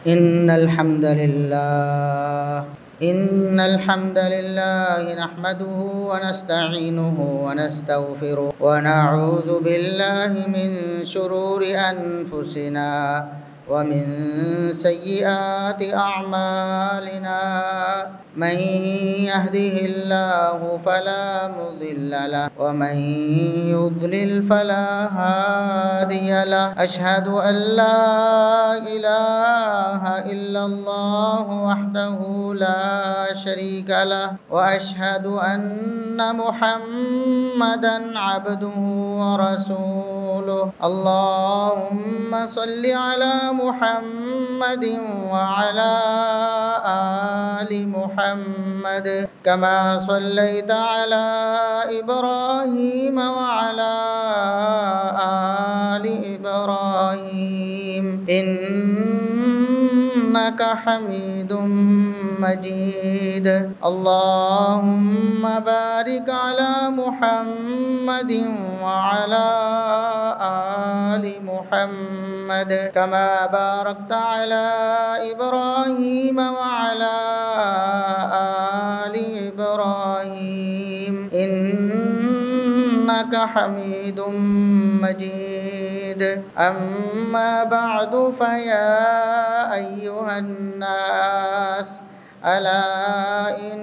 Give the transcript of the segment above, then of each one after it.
إن الحمد لله نحمده ونستعينه ونستغفره ونعوذ بالله من شرور أنفسنا ومن سيئات أعمالنا من يهده الله فلا مضل له ومن يضلل فلا هادي له أشهد أن لا إله إلا الله وحده لا شريك له وأشهد أن محمدا عبده ورسوله اللهم صل على محمد وعلى آل محمد كما صليت على إبراهيم وعلى آل إبراهيم إنك حميد مجيد اللهم بارك على محمد وعلى آل محمد كما باركت على إبراهيم وعلى آل إبراهيم إنك حميد مجيد أما بعد فيا أيها الناس ألا إن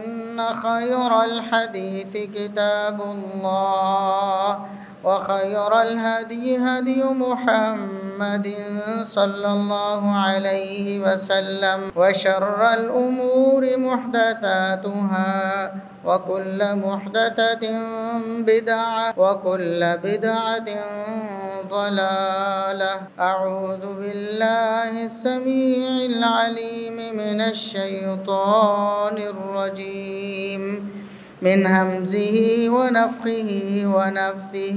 خير الحديث كتاب الله وخير الهدي هدي محمد صلى الله عليه وسلم وشر الأمور محدثاتها وكل محدثة بدعة وكل بدعة ضلالة أعوذ بالله السميع العليم من الشيطان الرجيم من همزه ونفخه ونفثه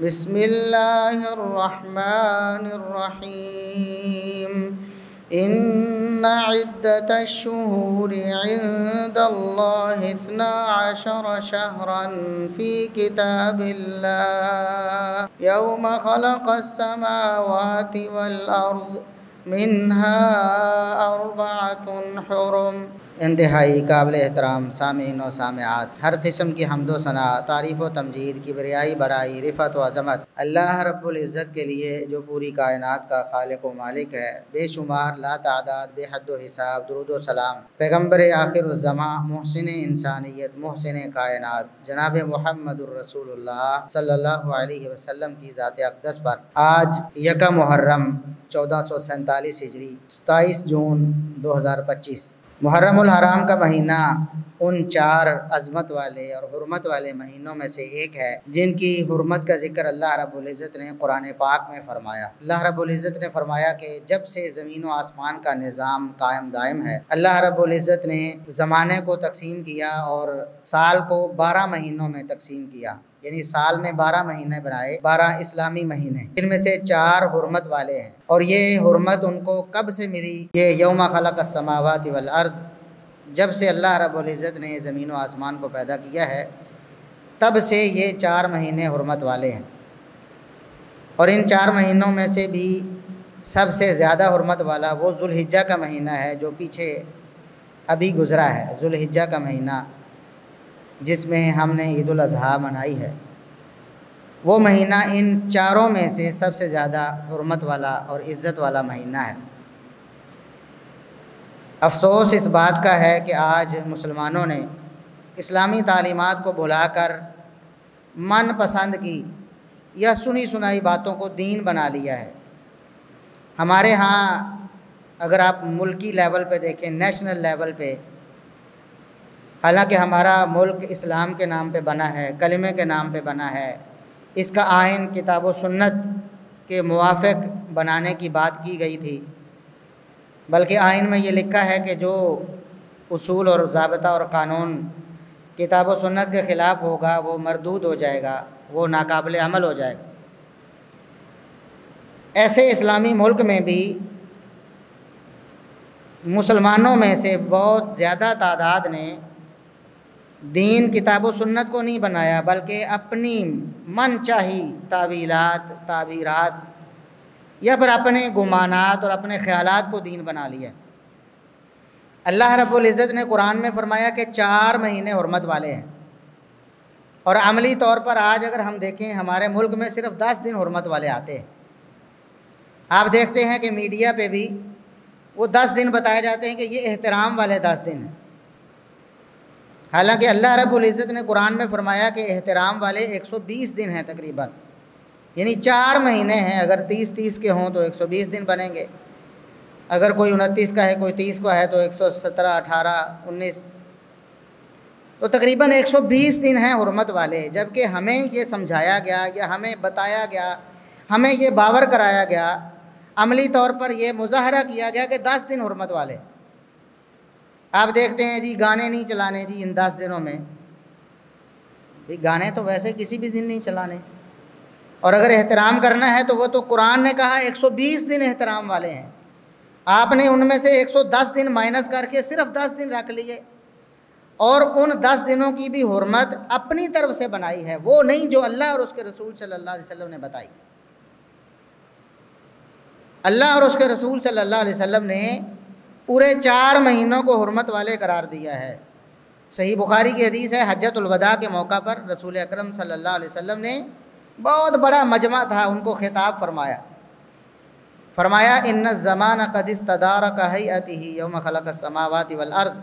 بسم الله الرحمن الرحيم إن عدة الشهور عند الله 12 شهرا في كتاب الله يوم خلق السماوات والأرض منها 4 حرم۔ انتہائی قابل احترام سامعین و سامعات، ہر قسم کی حمد و ثنا، تعریف و تمجید، کبریائی بڑائی، رفعت و عظمت اللہ رب العزت کے لیے جو پوری کائنات کا خالق و مالک ہے۔ بے شمار، لا تعداد، بے حد و حساب درود و سلام پیغمبر آخر الزماں، محسن انسانیت، محسن کائنات جناب محمد الرسول اللہ صلی اللہ علیہ وسلم کی ذات اقدس پر۔ آج 1 محرم 1447 ہجری 27 جون 2025 محرم الحرام کا مہینہ ان 4 عظمت والے اور حرمت والے مہینوں میں سے ایک ہے جن کی حرمت کا ذکر اللہ رب العزت نے قرآن پاک میں فرمایا۔ اللہ رب العزت نے فرمایا کہ جب سے زمین و آسمان کا نظام قائم دائم ہے، اللہ رب العزت نے زمانے کو تقسیم کیا اور سال کو 12 مہینوں میں تقسیم کیا، یعنی سال میں 12 مہینے بنائے، 12 اسلامی مہینے، جن میں سے 4 حرمت والے ہیں۔ اور یہ حرمت ان کو کب سے ملی؟ یہ یوم خلق السماوات والارض، جب سے اللہ رب العزت نے زمین و آسمان کو پیدا کیا ہے تب سے یہ 4 مہینے حرمت والے ہیں۔ اور ان 4 مہینوں میں سے بھی سب سے زیادہ حرمت والا وہ ذوالحجہ کا مہینہ ہے جو پیچھے ابھی گزرا ہے، ذوالحجہ کا مہینہ جس میں ہم نے عید الاضحیٰ منائی ہے۔ وہ مہینہ ان 4 میں سے سب سے زیادہ حرمت والا اور عزت والا مہینہ ہے۔ افسوس اس بات کا ہے کہ آج مسلمانوں نے اسلامی تعلیمات کو بھلا کر من پسند کی یا سنی سنائی باتوں کو دین بنا لیا ہے۔ ہمارے ہاں اگر آپ ملکی لیول پہ دیکھیں، نیشنل لیول پہ، حالانکہ ہمارا ملک اسلام کے نام پہ بنا ہے، کلمے کے نام پہ بنا ہے، اس کا آئین کتاب و سنت کے موافق بنانے کی بات کی گئی تھی، بلکہ آئین میں یہ لکھا ہے کہ جو اصول اور ضابطہ اور قانون کتاب و سنت کے خلاف ہوگا وہ مردود ہو جائے گا، وہ ناقابل عمل ہو جائے گا۔ ایسے اسلامی ملک میں بھی مسلمانوں میں سے بہت زیادہ تعداد نے دین کتاب و سنت کو نہیں بنایا، بلکہ اپنی من چاہی تعویلات، تعبیرات یا پھر اپنے گمانات اور اپنے خیالات کو دین بنا لیا۔ اللہ رب العزت نے قرآن میں فرمایا کہ 4 مہینے حرمت والے ہیں، اور عملی طور پر آج اگر ہم دیکھیں ہمارے ملک میں صرف 10 دن حرمت والے آتے ہیں۔ آپ دیکھتے ہیں کہ میڈیا پہ بھی وہ 10 دن بتائے جاتے ہیں کہ یہ احترام والے 10 دن ہیں، حالانکہ اللہ رب العزت نے قرآن میں فرمایا کہ احترام والے 120 دن ہیں تقریباً، یعنی 4 مہینے ہیں، اگر 30 کے ہوں تو 120 دن بنیں گے، اگر کوئی 29 کا ہے کوئی 30 کا ہے تو 117 18 19، تو تقریباً 120 دن ہیں حرمت والے۔ جبکہ ہمیں یہ سمجھایا گیا یا ہمیں بتایا گیا، ہمیں یہ باور کرایا گیا، عملی طور پر یہ مظاہرہ کیا گیا کہ 10 دن حرمت والے۔ آپ دیکھتے ہیں جی گانے نہیں چلانے جی ان 10 دنوں میں، بھی گانے تو ویسے کسی بھی دن نہیں چلانے، اور اگر احترام کرنا ہے تو وہ تو قرآن نے کہا 120 دن احترام والے ہیں، آپ نے ان میں سے 110 دن مائنس کر کے صرف 10 دن رکھ لیے، اور ان 10 دنوں کی بھی حرمت اپنی طرف سے بنائی ہے، وہ نہیں جو اللہ اور اس کے رسول صلی اللہ علیہ وسلم نے بتائی۔ اللہ اور اس کے رسول صلی اللہ علیہ وسلم نے پورے 4 مہینوں کو حرمت والے قرار دیا ہے۔ صحیح بخاری کی حدیث ہے، حجۃ الوداع کے موقع پر رسول اکرم صلی اللہ علیہ وسلم نے بہت بڑا مجمع تھا، ان کو خطاب فرمایا ان الزمان قد استدار کہیئتہ یوم خلق السماوات والارض۔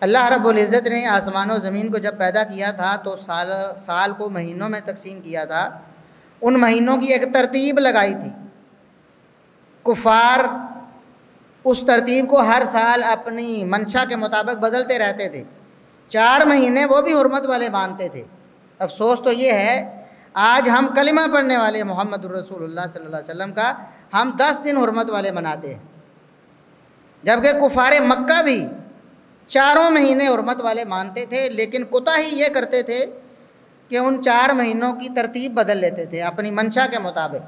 اللہ رب العزت نے آسمان و زمین کو جب پیدا کیا تھا تو سال کو مہینوں میں تقسیم کیا تھا، ان مہینوں کی ایک ترتیب لگائی تھی، کفار اس ترتیب کو ہر سال اپنی منشا کے مطابق بدلتے رہتے تھے، 4 مہینے وہ بھی حرمت والے مانتے تھے۔ افسوس تو یہ ہے آج ہم کلمہ پڑھنے والے محمد الرسول اللہ صلی اللہ علیہ وسلم کا ہم 10 دن حرمت والے مناتے ہیں، جبکہ کفار مکہ بھی 4 مہینے حرمت والے مانتے تھے، لیکن کوتاہی یہ کرتے تھے کہ ان 4 مہینوں کی ترتیب بدل لیتے تھے اپنی منشا کے مطابق۔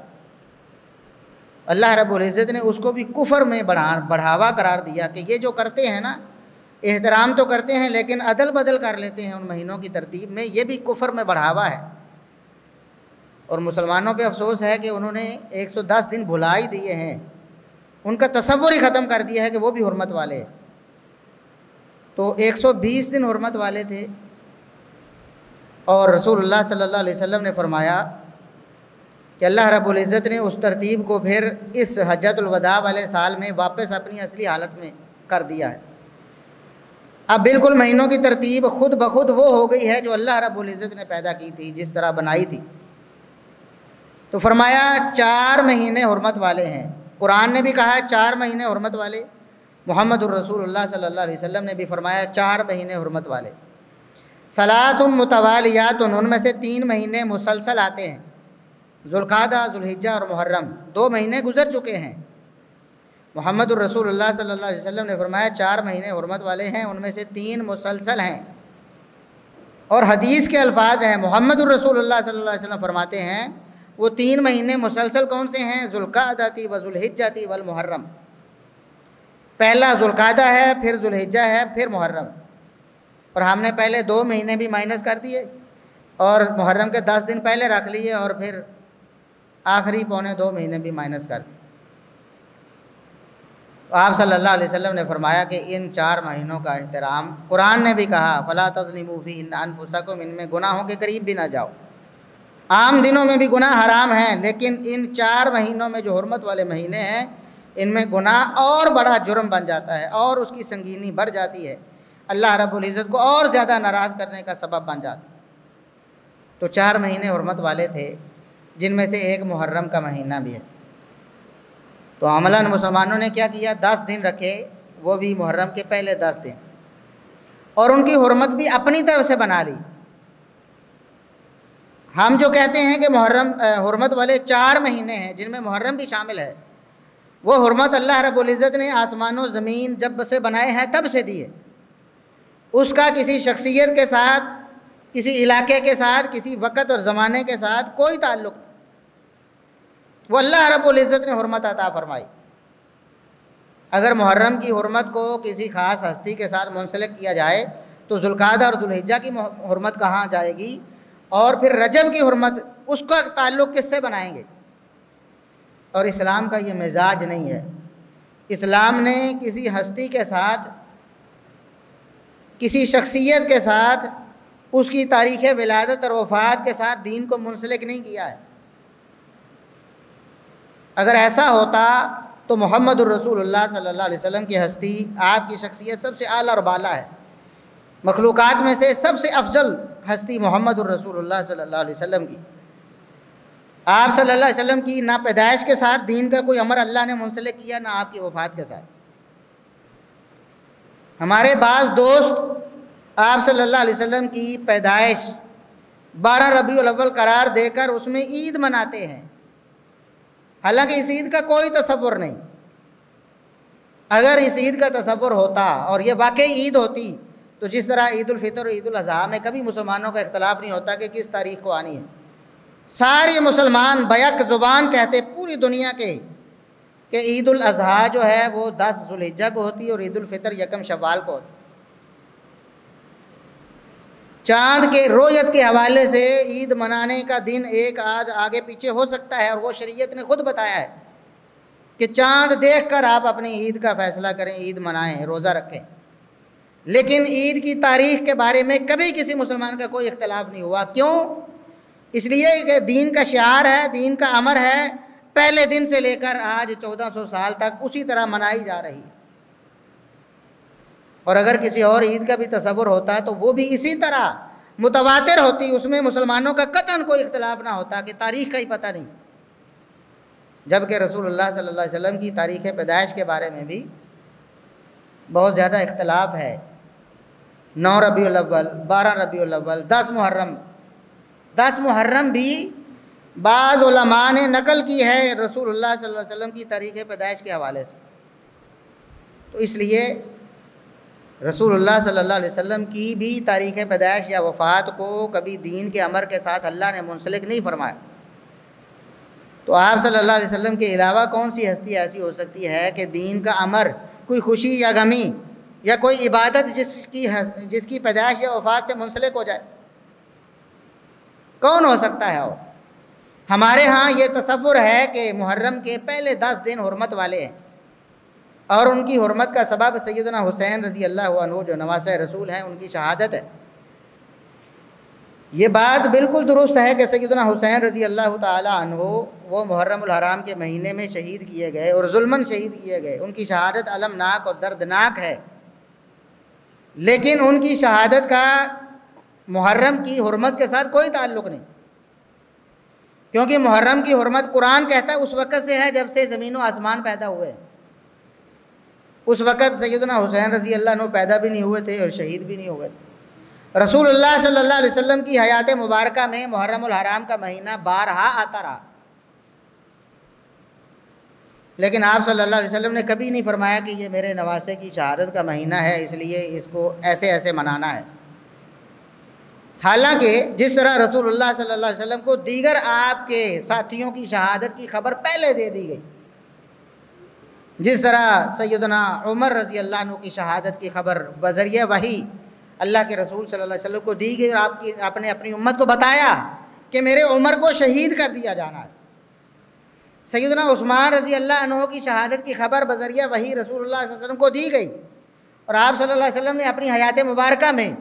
اللہ رب العزت نے اس کو بھی کفر میں بڑھاوا قرار دیا کہ یہ جو کرتے ہیں نا، احترام تو کرتے ہیں لیکن عدل بدل کر لیتے ہیں ان مہینوں کی ترتیب میں، یہ بھی کفر میں بڑھاوا ہے۔ اور مسلمانوں پہ افسوس ہے کہ انہوں نے 110 دن بھلا ہی دیے ہیں، ان کا تصور ہی ختم کر دیا ہے کہ وہ بھی حرمت والے ہیں۔ تو 120 دن حرمت والے تھے، اور رسول اللہ صلی اللہ علیہ وسلم نے فرمایا کہ اللہ رب العزت نے اس ترتیب کو پھر اس حجۃ الوداع والے سال میں واپس اپنی اصلی حالت میں کر دیا ہے۔ اب بالکل مہینوں کی ترتیب خود بخود وہ ہو گئی ہے جو اللہ رب العزت نے پیدا کی تھی، جس طرح بنائی تھی۔ تو فرمایا 4 مہینے حرمت والے ہیں، قرآن نے بھی کہا 4 مہینے حرمت والے، محمد الرسول اللہ صلی اللہ علیہ وسلم نے بھی فرمایا 4 مہینے حرمت والے۔ ثلاث متوالیات، ان میں سے 3 مہینے مسلسل آتے ہیں، ذوالقعدہ، ذوالحجہ اور محرم، 2 مہینے گزر چکے ہیں۔ محمد الرسول اللہ صلی اللہ علیہ وسلم نے فرمایا 4 مہینے حرمت والے ہیں، ان میں سے 3 مسلسل ہیں۔ اور حدیث کے الفاظ ہیں، محمد الرسول اللہ صلی اللہ علیہ وسلم فرماتے ہیں وہ 3 مہینے مسلسل کون سے ہیں؟ ذوالقعدہ و ذوالحجہ والمحرم۔ پہلا ذوالقعدہ ہے، پھر ذوالحجہ ہے، پھر محرم، اور ہم نے پہلے 2 مہینے بھی مائنس کر دیے اور محرم کے 10 دن پہلے رکھ لیے، اور پھر آخری پونے 2 مہینے بھی مائنس کر دیے۔ آپ صلی اللہ علیہ وسلم نے فرمایا کہ ان 4 مہینوں کا احترام، قرآن نے بھی کہا فَلَا تَظْلِمُوا فِيهِنَّ أَنفُسَكُمْ، ان میں گناہوں کے قریب بھی نہ جاؤ۔ عام دنوں میں بھی گناہ حرام ہیں، لیکن ان 4 مہینوں میں جو حرمت والے مہینے ہیں ان میں گناہ اور بڑا جرم بن جاتا ہے، اور اس کی سنگینی بڑھ جاتی ہے، اللہ رب العزت کو اور زیادہ ناراض کرنے کا سبب بن جاتا ہے۔ تو 4 مہینے حرمت والے تھے، جن میں سے ایک محرم کا مہینہ بھی ہے۔ تو عملاً مسلمانوں نے کیا کیا؟ 10 دن رکھے، وہ بھی محرم کے پہلے 10 دن، اور ان کی حرمت بھی اپنی طرف سے بنا لی۔ ہم جو کہتے ہیں کہ محرم حرمت والے 4 مہینے ہیں جن میں محرم بھی شامل ہے، وہ حرمت اللہ رب العزت نے آسمان و زمین جب سے بنائے ہیں تب سے دی ہے، اس کا کسی شخصیت کے ساتھ، کسی علاقے کے ساتھ، کسی وقت اور زمانے کے ساتھ کوئی تعلق نہیں، وہ اللہ رب العزت نے حرمت عطا فرمائی۔ اگر محرم کی حرمت کو کسی خاص ہستی کے ساتھ منسلک کیا جائے تو ذوالقعدہ اور ذوالحجہ کی حرمت کہاں جائے گی؟ اور پھر رجب کی حرمت، اس کا تعلق کس سے بنائیں گے؟ اور اسلام کا یہ مزاج نہیں ہے اسلام نے کسی ہستی کے ساتھ، کسی شخصیت کے ساتھ، اس کی تاریخ ولادت اور وفات کے ساتھ دین کو منسلک نہیں کیا ہے۔ اگر ایسا ہوتا تو محمد الرسول اللہ صلی اللہ علیہ وسلم کی ہستی، آپ کی شخصیت سب سے اعلیٰ اور بالا ہے۔ مخلوقات میں سے سب سے افضل ہستی محمد الرسول اللہ صلی اللہ علیہ وسلم کی۔ آپ صلی اللہ علیہ وسلم کی نہ پیدائش کے ساتھ دین کا کوئی امر اللہ نے منسلک کیا، نہ آپ کی وفات کے ساتھ۔ ہمارے بعض دوست آپ صلی اللہ علیہ وسلم کی پیدائش 12 ربیع الاول قرار دے کر اس میں عید مناتے ہیں، حالانکہ اس عید کا کوئی تصور نہیں۔ اگر اس عید کا تصور ہوتا اور یہ واقعی عید ہوتی تو جس طرح عید الفطر اور عید الاضحیٰ میں کبھی مسلمانوں کا اختلاف نہیں ہوتا کہ کس تاریخ کو آنی ہے، سارے مسلمان بیک زبان کہتے پوری دنیا کے کہ عید الاضحیٰ جو ہے وہ 10 ذوالحجہ کو ہوتی ہے اور عید الفطر 1 شوال کو ہوتی ہے۔ چاند کے رویت کے حوالے سے عید منانے کا دن ایک آگے پیچھے ہو سکتا ہے، اور وہ شریعت نے خود بتایا ہے کہ چاند دیکھ کر آپ اپنی عید کا فیصلہ کریں، عید منائیں، روزہ رکھیں۔ لیکن عید کی تاریخ کے بارے میں کبھی کسی مسلمان کا کوئی اختلاف نہیں ہوا۔ کیوں؟ اس لیے کہ دین کا شعار ہے، دین کا امر ہے، پہلے دن سے لے کر آج 1400 سال تک اسی طرح منائی جا رہی ہے۔ اور اگر کسی اور عید کا بھی تصور ہوتا تو وہ بھی اسی طرح متواتر ہوتی، اس میں مسلمانوں کا قطعاً کوئی اختلاف نہ ہوتا کہ تاریخ کا ہی پتہ نہیں۔ جبکہ رسول اللہ صلی اللہ علیہ وسلم کی تاریخ پیدائش کے بارے میں بھی بہت زیادہ اختلاف ہے۔ 9 ربیع الاول، 12 ربیع الاول، 10 محرم بھی بعض علماء نے نقل کی ہے رسول اللہ صلی اللہ علیہ وسلم کی تاریخ پیدائش کے حوالے سے۔ تو اس لیے رسول اللہ صلی اللہ علیہ وسلم کی بھی تاریخ پیدائش یا وفات کو کبھی دین کے امر کے ساتھ اللہ نے منسلک نہیں فرمایا۔ تو آپ صلی اللہ علیہ وسلم کے علاوہ کون سی ہستی ایسی ہو سکتی ہے کہ دین کا امر، کوئی خوشی یا غمی یا کوئی عبادت جس کی پیدائش یا وفات سے منسلک ہو جائے؟ کون ہو سکتا ہے؟ اور ہمارے ہاں یہ تصور ہے کہ محرم کے پہلے 10 دن حرمت والے ہیں، اور ان کی حرمت کا سبب سیدنا حسین رضی اللہ عنہ جو نواسہ رسول ہیں ان کی شہادت ہے۔ یہ بات بالکل درست ہے کہ سیدنا حسین رضی اللہ تعالی عنہ وہ محرم الحرام کے مہینے میں شہید کیے گئے اور ظلماً شہید کیے گئے۔ ان کی شہادت المناک اور دردناک ہے، لیکن ان کی شہادت کا محرم کی حرمت کے ساتھ کوئی تعلق نہیں، کیونکہ محرم کی حرمت قرآن کہتا ہے اس وقت سے ہے جب سے زمین و آسمان پیدا ہوئے۔ اس وقت سیدنا حسین رضی اللہ عنہ پیدا بھی نہیں ہوئے تھے اور شہید بھی نہیں ہوئے تھے۔ رسول اللہ صلی اللہ علیہ وسلم کی حیات مبارکہ میں محرم الحرام کا مہینہ بارہا آتا رہا، لیکن آپ صلی اللہ علیہ وسلم نے کبھی نہیں فرمایا کہ یہ میرے نواسے کی شہادت کا مہینہ ہے اس لیے اس کو ایسے منانا ہے۔ حالانکہ جس طرح رسول اللہ صلی اللہ علیہ وسلم کو دیگر آپ کے ساتھیوں کی شہادت کی خبر پہلے دے دی گئی، جس طرح سیدنا عمر رضی اللہ عنہ کی شہادت کی خبر بذریعہ وحی اللہ کے رسول صلی اللہ علیہ وسلم کو دی گئی، اور آپ نے اپنی امت کو بتایا کہ میرے عمر کو شہید کر دیا جانا ہے۔ سیدنا عثمان رضی اللہ عنہ کی شہادت کی خبر بذریعہ وحی رسول اللہ صلی اللہ علیہ وسلم کو دی گئی، اور آپ صلی اللہ علیہ وسلم نے اپنی حیات مبارکہ میں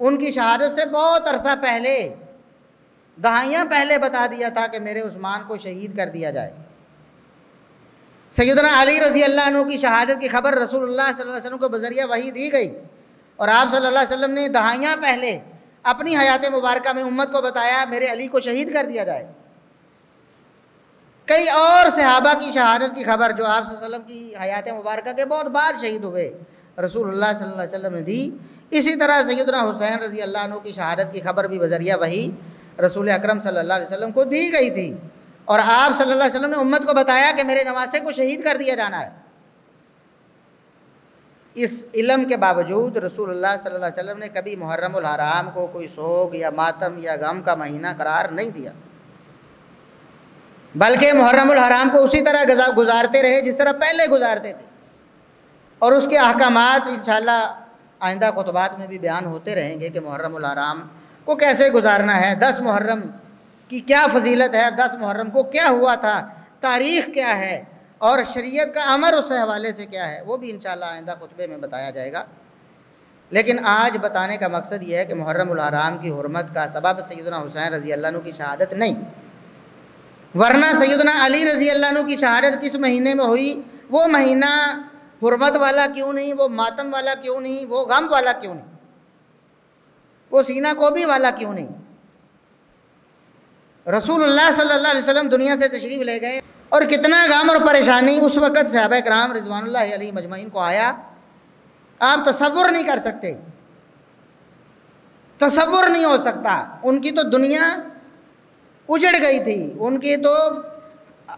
ان کی شہادت سے بہت عرصہ پہلے، دہائیاں پہلے بتا دیا تھا کہ میرے عثمان کو شہید کر دیا جائے۔ سیدنا علی رضی اللہ عنہ کی شہادت کی خبر رسول اللہ صلی اللہ علیہ وسلم کو بذریعہ وحی دی گئی، اور آپ صلی اللہ علیہ وسلم نے دہائیاں پہلے اپنی حیات مبارکہ میں امت کو بتایا میرے علی کو شہید کر دیا جائے۔ کئی اور صحابہ کی شہادت کی خبر جو آپ صلی اللہ علیہ وسلم کی حیات مبارکہ کے بہت بار شہید ہوئے رسول اللہ صلی اللہ علیہ وسلم نے دی۔ اسی طرح سیدنا حسین رضی اللہ عنہ کی شہادت کی خبر بھی بذریعہ وحی رسول اکرم صلی اللہ علیہ وسلم کو دی گئی تھی، اور آپ صلی اللہ علیہ وسلم نے امت کو بتایا کہ میرے نواسے کو شہید کر دیا جانا ہے۔ اس علم کے باوجود رسول اللہ صلی اللہ علیہ وسلم نے کبھی محرم الحرام کو کوئی سوگ یا ماتم یا غم کا مہینہ قرار نہیں دیا، بلکہ محرم الحرام کو اسی طرح گزارتے رہے جس طرح پہلے گزارتے تھے، اور اس کے احکامات انشاءاللہ آئندہ خطبات میں بھی بیان ہوتے رہیں گے کہ محرم الحرام کو کیسے گزارنا ہے، 10 محرم کی کیا فضیلت ہے، اور 10 محرم کو کیا ہوا تھا، تاریخ کیا ہے، اور شریعت کا امر اس حوالے سے کیا ہے وہ بھی انشاءاللہ آئندہ خطبے میں بتایا جائے گا۔ لیکن آج بتانے کا مقصد یہ ہے کہ محرم الحرام کی حرمت کا سبب سیدنا حسین رضی اللہ عنہ کی شہادت نہیں، ورنہ سیدنا علی رضی اللہ عنہ کی شہادت کس مہینے میں ہوئی، وہ مہینہ حرمت والا کیوں نہیں، وہ ماتم والا کیوں نہیں، وہ غم والا کیوں نہیں، وہ سینہ کوبی والا کیوں نہیں؟ رسول اللہ صلی اللہ علیہ وسلم دنیا سے تشریف لے گئے اور کتنا غم اور پریشانی اس وقت صحابہ کرام رضوان اللہ علیہ مجمعین کو آیا، آپ تصور نہیں کر سکتے، تصور نہیں ہو سکتا۔ ان کی تو دنیا اجڑ گئی تھی، ان کی تو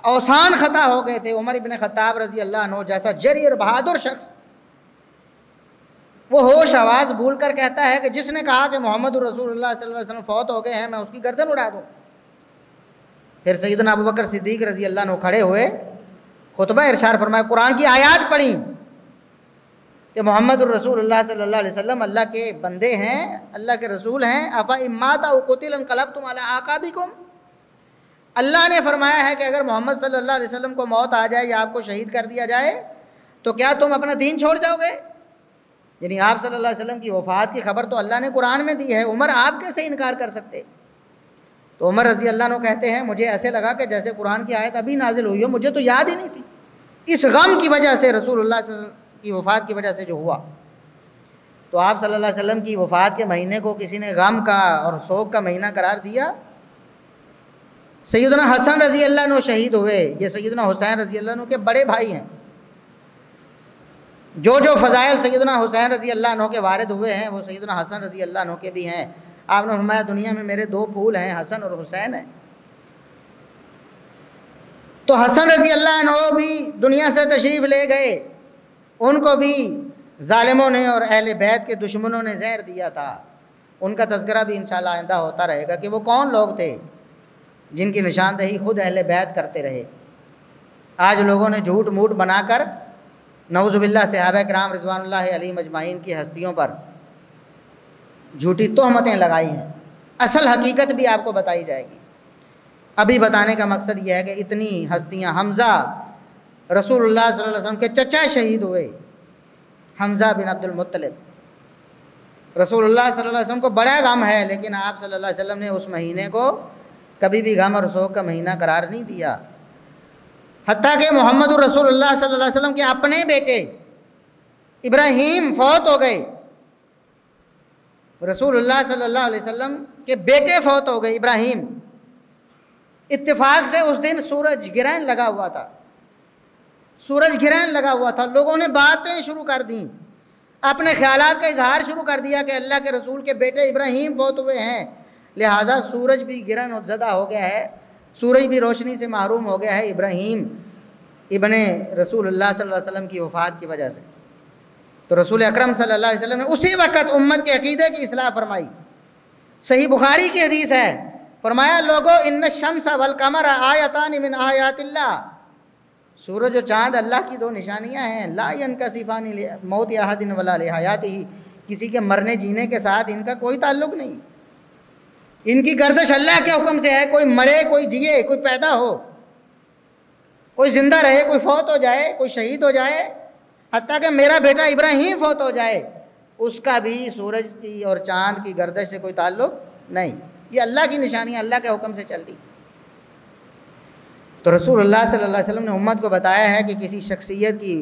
اوسان خطا ہو گئے تھے۔ عمر ابن خطاب رضی اللہ عنہ جیسا جری اور بہادر شخص وہ ہوش آواز بھول کر کہتا ہے کہ جس نے کہا کہ محمد رسول اللہ صلی اللہ علیہ وسلم فوت ہو گئے ہیں میں اس کی گردن اڑا دوں۔ پھر سیدنا ابوبکر صدیق رضی اللہ عنہ کھڑے ہوئے، خطبہ ارشاد فرمایا، قرآن کی آیات پڑھی کہ محمد الرسول اللہ صلی اللہ علیہ وسلم اللہ کے بندے ہیں، اللہ کے رسول ہیں۔ افا امات او قتل انقلبتم علی اعقابکم، اللہ نے فرمایا ہے کہ اگر محمد صلی اللہ علیہ وسلم کو موت آ جائے یا آپ کو شہید کر دیا جائے تو کیا تم اپنا دین چھوڑ جاؤ گے؟ یعنی آپ صلی اللہ علیہ وسلم کی وفات کی خبر تو اللہ نے قرآن میں دی ہے، عمر آپ کیسے انکار کر سکتے؟ تو عمر رضی اللہ عنہ کہتے ہیں مجھے ایسے لگا کہ جیسے قرآن کی آیت ابھی نازل ہوئی ہو، مجھے تو یاد ہی نہیں تھی، اس غم کی وجہ سے رسول اللہ صلی اللہ علیہ وسلم کی وفات کی وجہ سے جو ہوا۔ تو آپ صلی اللہ علیہ وسلم کی وفات کے مہینے کو کسی نے غم کا اور سوگ کا مہینہ قرار دیا؟ سیدنا حسن رضی اللہ عنہ شہید ہوئے، یہ سیدنا حسین رضی اللہ عنہ کے بڑے بھائی ہیں۔ جو فضائل سیدنا حسین رضی اللہ عنہ کے وارد ہوئے ہیں وہ سیدنا حسن رضی اللہ عنہ کے بھی ہیں۔ آپ نے فرمایا دنیا میں میرے دو پھول ہیں، حسن اور حسین ہیں۔ تو حسن رضی اللہ عنہ بھی دنیا سے تشریف لے گئے، ان کو بھی ظالموں نے اور اہل بیت کے دشمنوں نے زہر دیا تھا۔ ان کا تذکرہ بھی انشاءاللہ آئندہ ہوتا رہے گا کہ وہ کون لوگ تھے جن کی نشاندہی خود اہل بیت کرتے رہے۔ آج لوگوں نے جھوٹ موٹ بنا کر نعوذ باللہ صحابہ کرام رضوان اللہ علیہ مجمعین کی ہستیوں پر جھوٹی تہمتیں لگائی ہیں، اصل حقیقت بھی آپ کو بتائی جائے گی۔ ابھی بتانے کا مقصد یہ ہے کہ اتنی ہستیاں، حمزہ رسول اللہ صلی اللہ علیہ وسلم کے چچا شہید ہوئے، حمزہ بن عبد المطلب۔ رسول اللہ صلی اللہ علیہ وسلم کو بڑا غم ہے، لیکن آپ صلی اللہ علیہ وسلم نے اس مہینے کو کبھی بھی غم اور سوگ کا مہینہ قرار نہیں دیا۔ حتیٰ کہ محمد الرسول اللہ صلی اللہ علیہ وسلم کے اپنے بیٹے ابراہیم فوت ہو گئے، رسول اللہ صلی اللہ علیہ وسلم کے بیٹے فوت ہو گئے ابراہیم۔ اتفاق سے اس دن سورج گرہن لگا ہوا تھا، سورج گرہن لگا ہوا تھا۔ لوگوں نے باتیں شروع کر دیں، اپنے خیالات کا اظہار شروع کر دیا کہ اللہ کے رسول کے بیٹے ابراہیم فوت ہوئے ہیں، لہٰذا سورج بھی گرہن زدہ ہو گیا ہے، سورج بھی روشنی سے محروم ہو گیا ہے ابراہیم ابن رسول اللہ صلی اللہ علیہ وسلم کی وفات کی وجہ سے۔ تو رسول اکرم صلی اللہ علیہ وسلم نے اسی وقت امت کے عقیدے کی اصلاح فرمائی۔ صحیح بخاری کی حدیث ہے، فرمایا لوگو ان الشمس والقمر آیتان من آیات اللہ، سورج و چاند اللہ کی دو نشانیاں ہیں، لا ینکسفان لموت احد ولا لحیاتہ، کسی کے مرنے جینے کے ساتھ ان کا کوئی تعلق نہیں، ان کی گردش اللہ کے حکم سے ہے، کوئی مرے کوئی جیے، کوئی پیدا ہو کوئی زندہ رہے، کوئی فوت ہو جائے، کوئی شہید ہو جائے، حتیٰ کہ میرا بیٹا ابراہیم فوت ہو جائے، اس کا بھی سورج کی اور چاند کی گردش سے کوئی تعلق نہیں، یہ اللہ کی نشانیاں اللہ کے حکم سے چل دی۔ تو رسول اللہ صلی اللہ علیہ وسلم نے امت کو بتایا ہے کہ کسی شخصیت کی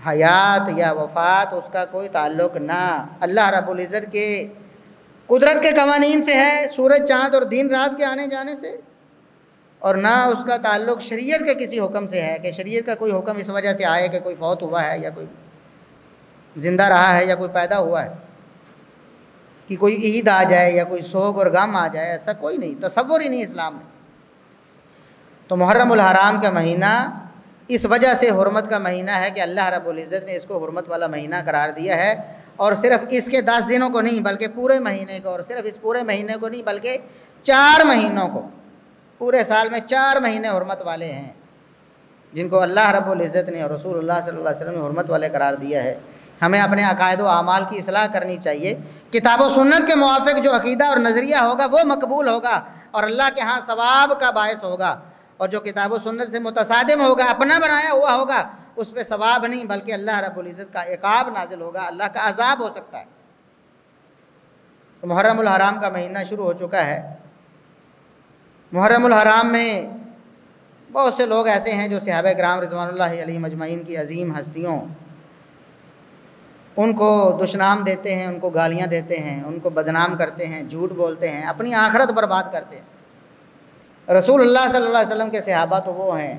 حیات یا وفات اس کا کوئی تعلق نہ اللہ رب العزت کے قدرت کے قوانین سے ہے، سورج چاند اور دن رات کے آنے جانے سے، اور نہ اس کا تعلق شریعت کے کسی حکم سے ہے کہ شریعت کا کوئی حکم اس وجہ سے آئے کہ کوئی فوت ہوا ہے یا کوئی زندہ رہا ہے یا کوئی پیدا ہوا ہے، کہ کوئی عید آ جائے یا کوئی سوگ اور غم آ جائے، ایسا کوئی نہیں، تصور ہی نہیں اسلام میں۔ تو محرم الحرام کا مہینہ اس وجہ سے حرمت کا مہینہ ہے کہ اللہ رب العزت نے اس کو حرمت والا مہینہ قرار دیا ہے، اور صرف اس کے 10 دنوں کو نہیں بلکہ پورے مہینے کو، اور صرف اس پورے مہینے کو نہیں بلکہ 4 مہینوں کو، پورے سال میں 4 مہینے حرمت والے ہیں جن کو اللہ رب العزت نے اور رسول اللہ صلی اللہ علیہ وسلم نے حرمت والے قرار دیا ہے۔ ہمیں اپنے عقائد و اعمال کی اصلاح کرنی چاہیے، کتاب و سنت کے موافق جو عقیدہ اور نظریہ ہوگا وہ مقبول ہوگا اور اللہ کے ہاں ثواب کا باعث ہوگا، اور جو کتاب و سنت سے متصادم ہوگا، اپنا بنایا ہوا ہوگا، اس پہ ثواب نہیں بلکہ اللہ رب العزت کا عقاب نازل ہوگا، اللہ کا عذاب ہو سکتا ہے۔ تو محرم الحرام کا مہینہ شروع ہو چکا ہے۔ محرم الحرام میں بہت سے لوگ ایسے ہیں جو صحابہ کرام رضوان اللہ علیہم اجمعین کی عظیم ہستیوں، ان کو دشنام دیتے ہیں، ان کو گالیاں دیتے ہیں، ان کو بدنام کرتے ہیں، جھوٹ بولتے ہیں، اپنی آخرت برباد کرتے ہیں۔ رسول اللہ صلی اللہ علیہ وسلم کے صحابہ تو وہ ہیں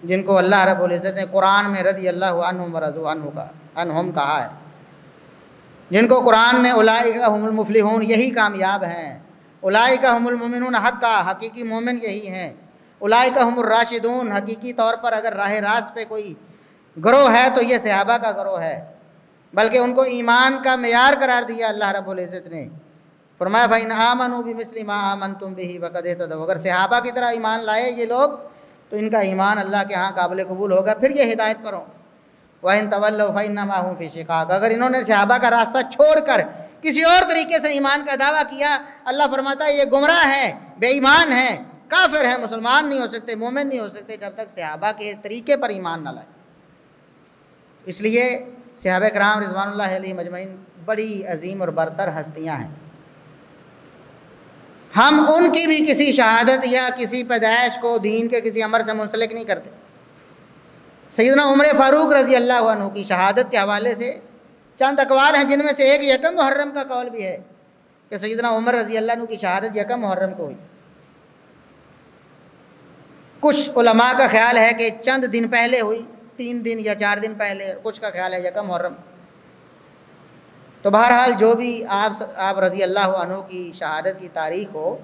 جن کو اللہ رب العزت نے قرآن میں رضی اللہ عنہم ورضوا عنہم کہا ہے، جن کو قرآن نے اولئک هم المفلحون، یہی کامیاب ہیں، اولئک هم المؤمنون حقا، حقیقی مومن یہی ہیں، اولئک هم الراشدون، حقیقی طور پر اگر راہ راست پہ کوئی گروہ ہے تو یہ صحابہ کا گروہ ہے، بلکہ ان کو ایمان کا معیار قرار دیا اللہ رب العزت نے۔ فرمایا فَإِنْ آمَنُوا بِمِثْلِ مَا آمَنْتُمْ بِهِ فَقَدِ اهْتَدَوْا، اگر صحابہ کی طرح ایمان لائے یہ لوگ تو ان کا ایمان اللہ کے ہاں قابل قبول ہوگا، پھر یہ ہدایت پر ہوں۔ وَإِنْ تَوَلَّوْا فَإِنَّمَا هُمْ فِي شِقَاقٍ، اگر انہوں نے صحابہ کا راستہ چھوڑ کر کسی اور طریقے سے ایمان کا دعویٰ کیا، اللہ فرماتا ہے یہ گمراہ ہے، بے ایمان ہے، کافر ہے، مسلمان نہیں ہو سکتے، مومن نہیں ہو سکتے جب تک صحابہ کے طریقے پر ایمان نہ لائے۔ اس لیے صحابہ کرام رضوان اللہ علیہم اجمعین بڑی عظیم اور برتر ہستیاں ہیں، ہم ان کی بھی کسی شہادت یا کسی پیدائش کو دین کے کسی امر سے منسلک نہیں کرتے۔ سیدنا عمر فاروق رضی اللہ عنہ کی شہادت کے حوالے سے چند اقوال ہیں، جن میں سے ایک یکم محرم کا قول بھی ہے کہ سیدنا عمر رضی اللہ عنہ کی شہادت یکم محرم کو ہوئی۔ کچھ علماء کا خیال ہے کہ چند دن پہلے ہوئی، 3 دن یا 4 دن پہلے، کچھ کا خیال ہے یکم محرم۔ تو بہرحال جو بھی آپ رضی اللہ عنہ کی شہادت کی تاریخ ہو،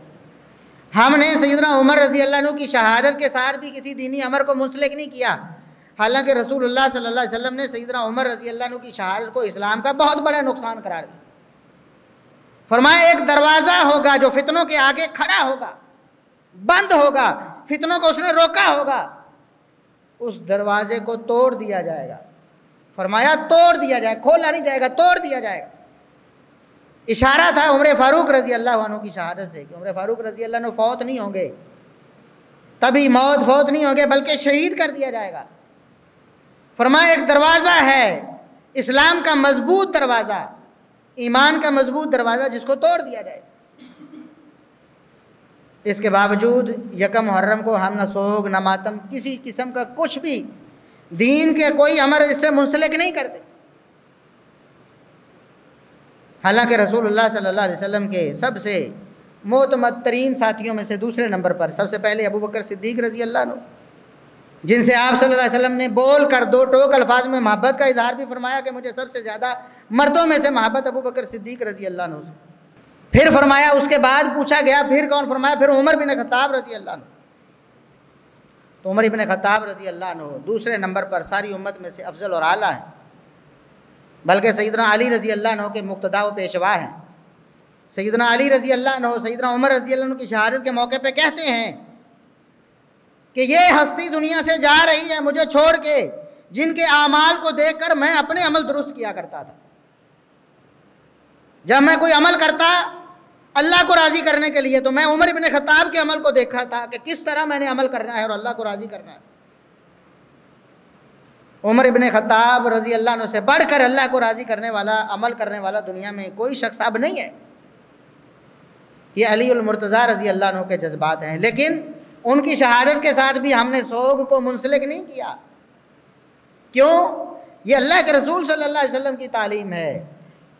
ہم نے سیدنا عمر رضی اللہ عنہ کی شہادت کے ساتھ بھی کسی دینی امر کو منسلک نہیں کیا، حالانکہ رسول اللہ صلی اللہ علیہ وسلم نے سیدنا عمر رضی اللہ عنہ کی شہادت کو اسلام کا بہت بڑا نقصان قرار دیا۔ فرمایا ایک دروازہ ہوگا جو فتنوں کے آگے کھڑا ہوگا، بند ہوگا، فتنوں کو اس نے روکا ہوگا، اس دروازے کو توڑ دیا جائے گا۔ فرمایا توڑ دیا جائے گا، کھولا نہیں جائے گا، توڑ دیا جائے گا۔ اشارہ تھا عمر فاروق رضی اللہ عنہ کی شہادت سے کہ عمر فاروق رضی اللہ عنہ فوت نہیں ہوں گے، تبھی موت فوت نہیں ہوں گے بلکہ شہید کر دیا جائے گا۔ فرمایا ایک دروازہ ہے اسلام کا مضبوط دروازہ، ایمان کا مضبوط دروازہ، جس کو توڑ دیا جائے۔ اس کے باوجود یکم محرم کو ہم نہ سوگ نہ ماتم، کسی قسم کا کچھ بھی دین کے کوئی امر اس سے منسلک نہیں کرتے، حالانکہ رسول اللہ صلی اللہ علیہ وسلم کے سب سے معتمد ترین ساتھیوں میں سے دوسرے نمبر پر سب سے پہلے ابو بکر صدیق رضی اللہ عنہ، جن سے آپ صلی اللہ علیہ وسلم نے بول کر 2 ٹوک الفاظ میں محبت کا اظہار بھی فرمایا کہ مجھے سب سے زیادہ مردوں میں سے محبت ابو بکر صدیق رضی اللہ عنہ سے۔ پھر فرمایا اس کے بعد پوچھا گیا پھر کون، فرمایا پھر عمر بن خطاب رضی اللہ عنہ۔ تو عمر بن خطاب رضی اللہ عنہ دوسرے نمبر پر ساری امت میں سے افضل اور اعلیٰ ہیں، بلکہ سیدنا علی رضی اللہ عنہ کے مقتدا و پیشوا ہیں۔ سیدنا علی رضی اللہ عنہ سیدنا عمر رضی اللہ عنہ کی شہادت کے موقع پہ کہتے ہیں کہ یہ ہستی دنیا سے جا رہی ہے مجھے چھوڑ کے، جن کے اعمال کو دیکھ کر میں اپنے عمل درست کیا کرتا تھا۔ جب میں کوئی عمل کرتا اللہ کو راضی کرنے کے لیے تو میں عمر بن خطاب کے عمل کو دیکھا تھا کہ کس طرح میں نے عمل کرنا ہے اور اللہ کو راضی کرنا ہے۔ عمر بن خطاب رضی اللہ عنہ سے بڑھ کر اللہ کو راضی کرنے والا، عمل کرنے والا دنیا میں کوئی شخص اب نہیں ہے۔ یہ علی المرتضیٰ رضی اللہ عنہ کے جذبات ہیں، لیکن ان کی شہادت کے ساتھ بھی ہم نے سوگ کو منسلک نہیں کیا۔ کیوں؟ یہ اللہ کے رسول صلی اللہ علیہ وسلم کی تعلیم ہے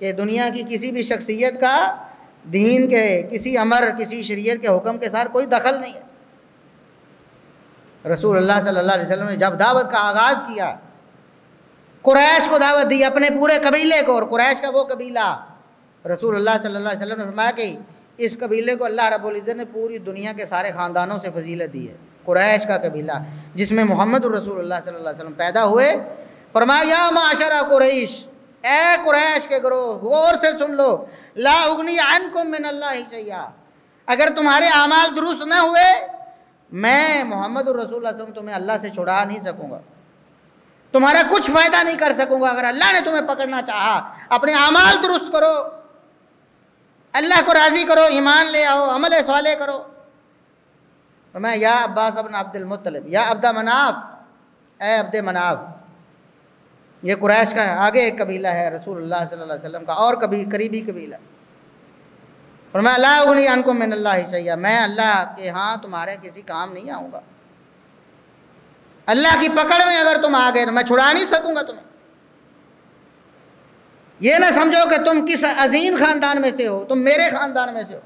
کہ دنیا کی کسی بھی شخصیت کا دین کے کسی امر، کسی شریعت کے حکم کے ساتھ کوئی دخل نہیں ہے۔ رسول اللہ صلی اللہ علیہ وسلم نے جب دعوت کا آغاز کیا، قریش کو دعوت دی، اپنے پورے قبیلے کو، اور قریش کا وہ قبیلہ رسول اللہ صلی اللہ علیہ وسلم نے فرمایا کہ اس قبیلے کو اللہ رب العزت نے پوری دنیا کے سارے خاندانوں سے فضیلت دی ہے۔ قریش کا قبیلہ جس میں محمد الرسول اللہ صلی اللہ علیہ وسلم پیدا ہوئے، فرمایا یا معاشر قریش، اے قریش کے گروہ غور سے سن لو، لا اغنی عنکم من اللہ شیئا، اگر تمہارے اعمال درست نہ ہوئے میں محمد الرسول اللہ صلی اللہ علیہ وسلم تمہیں اللہ سے چھڑا نہیں سکوں گا، تمہارا کچھ فائدہ نہیں کر سکوں گا۔ اگر اللہ نے تمہیں پکڑنا چاہا، اپنے اعمال درست کرو، اللہ کو راضی کرو، ایمان لے آؤ، عمل صالح کرو۔ فرمایا یا عباس ابن عبد المطلب یا عبد مناف، اے عبد مناف. یہ قریش کا آگے ایک قبیلہ ہے رسول اللہ صلی اللہ علیہ وسلم کا، اور کبھی قریبی قبیلہ. فرمایا لا اغنی عنکم من اللہ شیئا، میں اللہ کے ہاں تمہارے کسی کام نہیں آؤں گا. اللہ کی پکڑ میں اگر تم آ گئے تو میں چھڑا نہیں سکوں گا تمہیں. یہ نہ سمجھو کہ تم کس عظیم خاندان میں سے ہو، تم میرے خاندان میں سے ہو.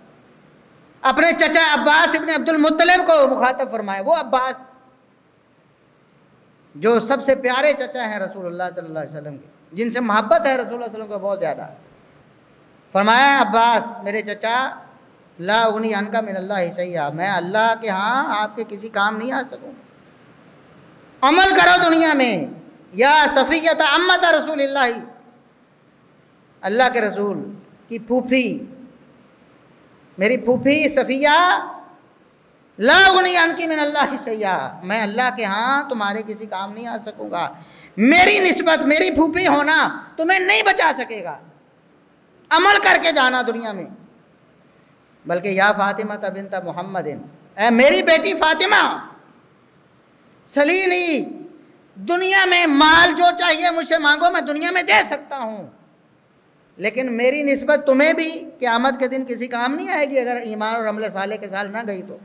اپنے چچا عباس ابن عبد المطلب کو مخاطب فرمائے، وہ عباس جو سب سے پیارے چچا ہیں رسول اللہ صلی اللہ علیہ وسلم کے، جن سے محبت ہے رسول اللہ صلی اللہ علیہ وسلم کو بہت زیادہ. فرمایا عباس میرے چچا لا اغنی عنک من اللہ شیئا، میں اللہ کے ہاں آپ کے کسی کام نہیں آ سکوں. عمل کرو دنیا میں. یا صفیہ عمت رسول اللہ، اللہ کے رسول کی پھوپھی، میری پھوپھی صفیہ، لا اغنی عنک من اللہ شیئا، میں اللہ کے ہاں تمہارے کسی کام نہیں آ سکوں گا. میری نسبت، میری پھوپھی ہونا تمہیں نہیں بچا سکے گا. عمل کر کے جانا دنیا میں. بلکہ یا فاطمہ بنت محمد، اے میری بیٹی فاطمہ، سلینی، دنیا میں مال جو چاہیے مجھ سے مانگو، میں دنیا میں دے سکتا ہوں، لیکن میری نسبت تمہیں بھی قیامت کے دن کسی کام نہیں آئے گی اگر ایمان اور عمل صالح کے ساتھ نہ گئی تو.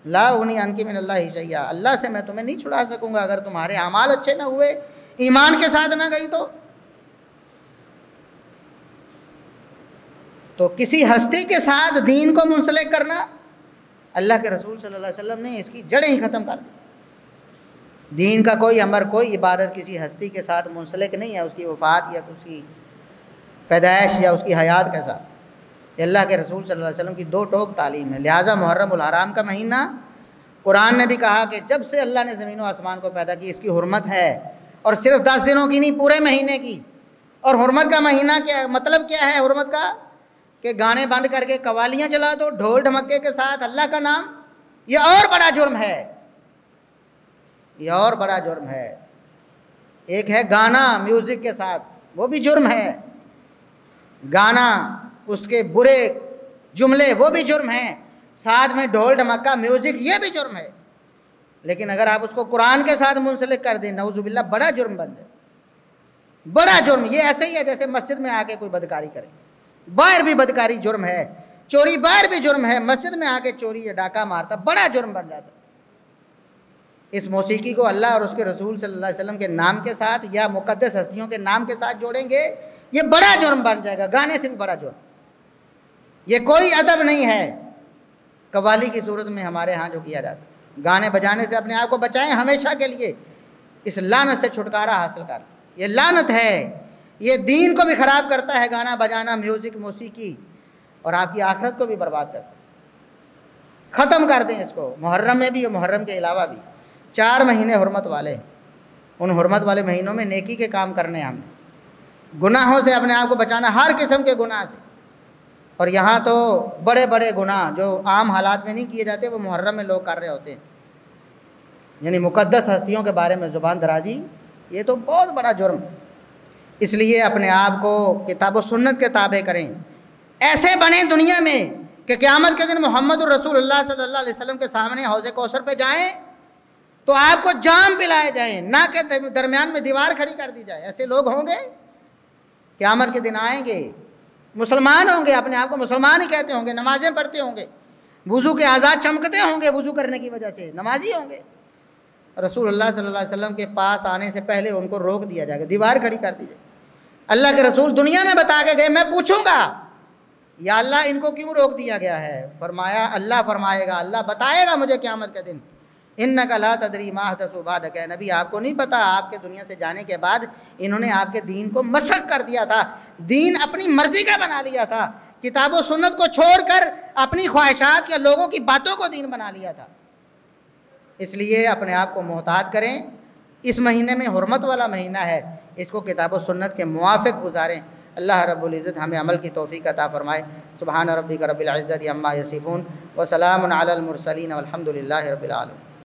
لا اغنی عنک من اللہ شیئا، اللہ سے میں تمہیں نہیں چھڑا سکوں گا اگر تمہارے اعمال اچھے نہ ہوئے، ایمان کے ساتھ نہ گئی تو. تو کسی ہستی کے ساتھ دین کو منسلک کرنا، اللہ کے رسول صلی اللہ علیہ وسلم نے اس کی جڑیں ہی ختم کر دی. دین کا کوئی امر، کوئی عبادت کسی ہستی کے ساتھ منسلک نہیں ہے، اس کی وفات یا اس کی پیدائش یا اس کی حیات کے ساتھ. یہ اللہ کے رسول صلی اللہ علیہ وسلم کی دو ٹوک تعلیم ہے. لہٰذا محرم الحرام کا مہینہ، قرآن نے بھی کہا کہ جب سے اللہ نے زمین و آسمان کو پیدا کی اس کی حرمت ہے، اور صرف 10 دنوں کی نہیں، پورے مہینے کی. اور حرمت کا مہینہ کیا مطلب کیا ہے حرمت کا؟ کہ گانے بند کر کے قوالیاں چلا دو ڈھول ڈھمکے کے ساتھ اللہ کا نام، یہ اور بڑا جرم ہے. یہ اور بڑا جرم ہے. ایک ہے گانا میوزک کے ساتھ، وہ بھی جرم ہے. گانا، اس کے برے جملے، وہ بھی جرم ہیں. ساتھ میں ڈھول ڈھمکا میوزک، یہ بھی جرم ہے. لیکن اگر آپ اس کو قرآن کے ساتھ منسلک کر دیں، نعوذ باللہ، بڑا جرم بن جائے. بڑا جرم. یہ ایسے ہی ہے جیسے مسجد میں آ کے کوئی بدکاری کرے. باہر بھی بدکاری جرم ہے، چوری باہر بھی جرم ہے، مسجد میں آ کے چوری یا ڈاکہ مارتا بڑا جرم بن جاتا. اس موسیقی کو اللہ اور اس کے رسول صلی اللہ علیہ وسلم کے نام کے ساتھ یا مقدس ہستیوں کے نام کے ساتھ جوڑیں گے، یہ بڑا جرم بن جائے گا. گانے سے بھی بڑا جرم. یہ کوئی ادب نہیں ہے. قوالی کی صورت میں ہمارے ہاں جو کیا جاتا ہے، گانے بجانے سے اپنے آپ کو بچائیں ہمیشہ کے لیے. اس لعنت سے چھٹکارا حاصل کر. یہ لعنت ہے، یہ دین کو بھی خراب کرتا ہے گانا بجانا، میوزک، موسیقی، اور آپ کی آخرت کو بھی برباد کرتا ہے. ختم کر دیں اس کو. محرم میں بھی اور محرم کے علاوہ بھی 4 مہینے حرمت والے. ان حرمت والے مہینوں میں نیکی کے کام کرنے ہیں ہم نے، گناہوں سے اپنے آپ کو بچانا، ہر قسم کے گناہ سے. اور یہاں تو بڑے بڑے گناہ جو عام حالات میں نہیں کیے جاتے وہ محرم میں لوگ کر رہے ہوتے ہیں. یعنی مقدس ہستیوں کے بارے میں زبان درازی، یہ تو بہت بڑا جرم. اس لیے اپنے آپ کو کتاب و سنت کے تابع کریں. ایسے بنیں دنیا میں کہ قیامت کے دن محمد الرسول اللہ صلی اللہ علیہ وسلم کے سامنے حوض کوثر پہ جائیں تو آپ کو جام پلائے جائیں، نہ کہ درمیان میں دیوار کھڑی کر دی جائے. ایسے لوگ ہوں گے قیامت کے دن آئیں گے، مسلمان ہوں گے، اپنے آپ کو مسلمان ہی کہتے ہوں گے، نمازیں پڑھتے ہوں گے، وضو کے اعضاء چمکتے ہوں گے وضو کرنے کی وجہ سے، نمازی ہوں گے. رسول اللہ صلی اللہ علیہ وسلم کے پاس آنے سے پہلے ان کو روک دیا جائے گا، دیوار کھڑی کر دی جائے. اللہ کے رسول دنیا میں بتا کے گئے، میں پوچھوں گا یا اللہ ان کو کیوں روک دیا گیا ہے؟ فرمایا اللہ فرمائے گا، اللہ بتائے گا مجھے قیامت کے دن، انک لا تدری ما احدثوا بعدک. اے نبی آپ کو نہیں پتا آپ کے دنیا سے جانے کے بعد انہوں نے آپ کے دین کو مسخ کر دیا تھا، دین اپنی مرضی کا بنا لیا تھا، کتاب و سنت کو چھوڑ کر اپنی خواہشات یا لوگوں کی باتوں کو دین بنا لیا تھا. اس لیے اپنے آپ کو محتاط کریں. اس مہینے میں حرمت والا مہینہ ہے، اس کو کتاب و سنت کے موافق گزاریں. اللہ رب العزت ہمیں عمل کی توفیق عطا فرمائے. سبحان ربک رب العزت عما یصفون وسلام علی المرسلین والحمد للہ رب العالمین.